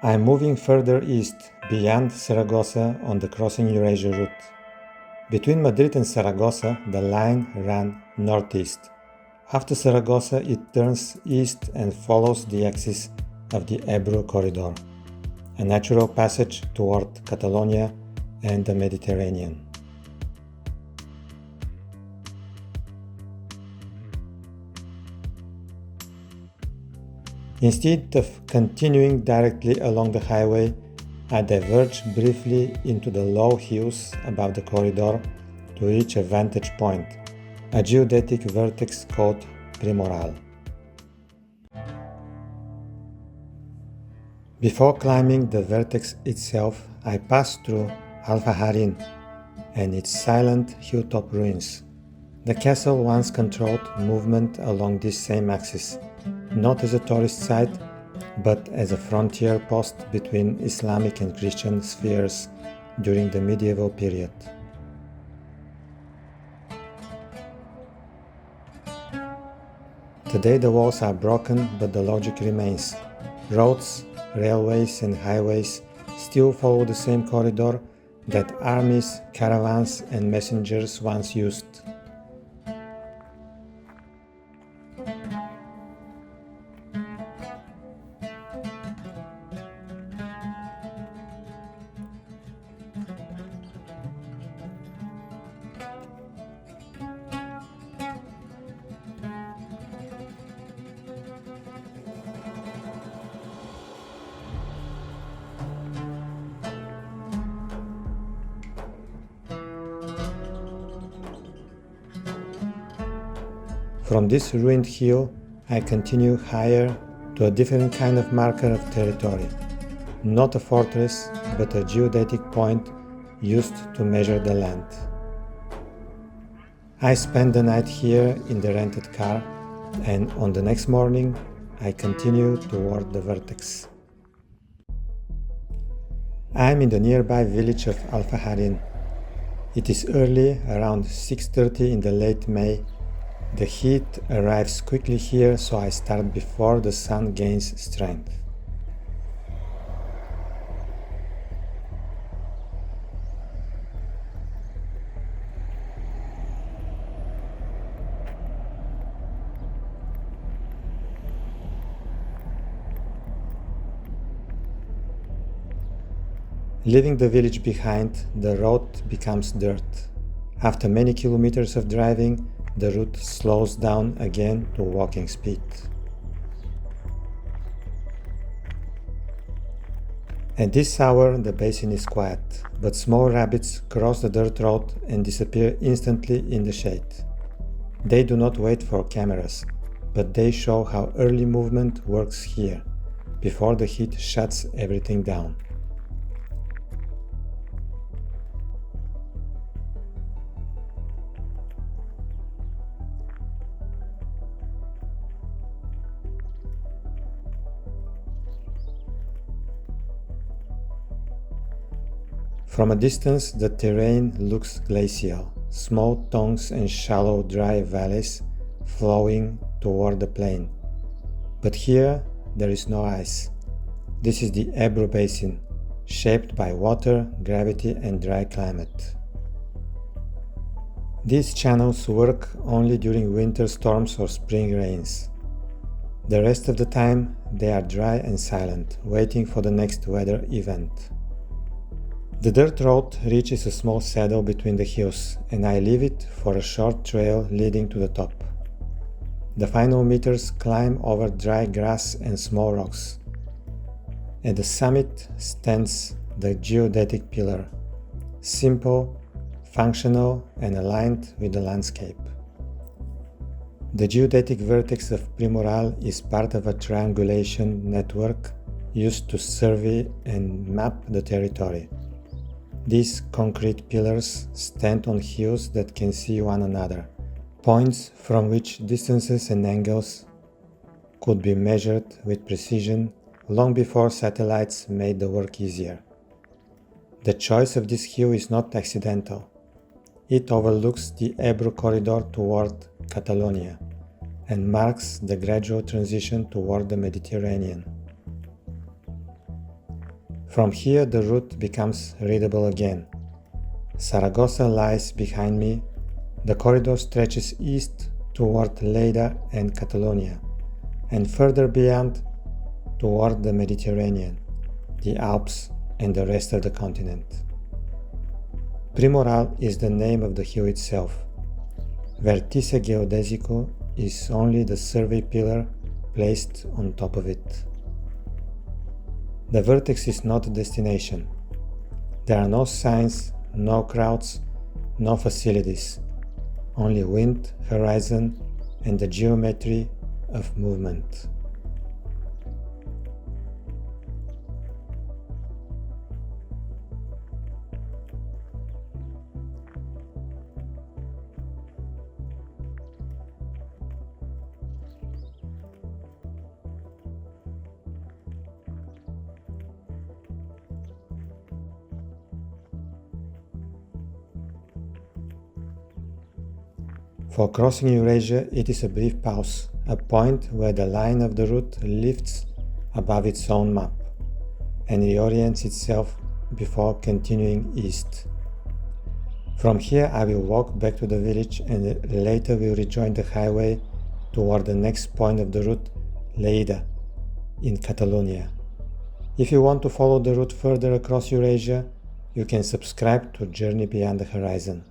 I am moving further east, beyond Zaragoza on the Crossing Eurasia route. Between Madrid and Zaragoza, the line ran northeast. After Zaragoza, it turns east and follows the axis of the Ebro corridor, a natural passage toward Catalonia and the Mediterranean. Instead of continuing directly along the highway, I diverge briefly into the low hills above the corridor to reach a vantage point, a geodetic vertex called Primoral. Before climbing the vertex itself, I pass through Alfajarín and its silent hilltop ruins. The castle once controlled movement along this same axis, not as a tourist site, but as a frontier post between Islamic and Christian spheres during the medieval period. Today the walls are broken, but the logic remains. Roads, railways and highways still follow the same corridor that armies, caravans and messengers once used. From this ruined hill, I continue higher to a different kind of marker of territory. Not a fortress, but a geodetic point used to measure the land. I spend the night here in the rented car, and on the next morning, I continue toward the vertex. I am in the nearby village of Alfajarín. It is early, around 6:30 in the late May. The heat arrives quickly here, so I start before the sun gains strength. Leaving the village behind, the road becomes dirt. After many kilometers of driving, the route slows down again to walking speed. At this hour, the basin is quiet, but small rabbits cross the dirt road and disappear instantly in the shade. They do not wait for cameras, but they show how early movement works here, before the heat shuts everything down. From a distance, the terrain looks glacial, small tongues and shallow dry valleys flowing toward the plain. But here, there is no ice. This is the Ebro Basin, shaped by water, gravity and dry climate. These channels work only during winter storms or spring rains. The rest of the time, they are dry and silent, waiting for the next weather event. The dirt road reaches a small saddle between the hills, and I leave it for a short trail leading to the top. The final meters climb over dry grass and small rocks. At the summit stands the geodetic pillar, simple, functional, and aligned with the landscape. The geodetic vertex of Primoral is part of a triangulation network used to survey and map the territory. These concrete pillars stand on hills that can see one another, points from which distances and angles could be measured with precision long before satellites made the work easier. The choice of this hill is not accidental. It overlooks the Ebro corridor toward Catalonia and marks the gradual transition toward the Mediterranean. From here the route becomes readable again. Zaragoza lies behind me. The corridor stretches east toward Lleida and Catalonia, and further beyond toward the Mediterranean, the Alps, and the rest of the continent. Primoral is the name of the hill itself. Vértice Geodésico is only the survey pillar placed on top of it. The vertex is not a destination. There are no signs, no crowds, no facilities, only wind, horizon, and the geometry of movement. For crossing Eurasia, it is a brief pause, a point where the line of the route lifts above its own map and reorients itself before continuing east. From here I will walk back to the village and later will rejoin the highway toward the next point of the route, Lleida, in Catalonia. If you want to follow the route further across Eurasia, you can subscribe to Journey Beyond the Horizon.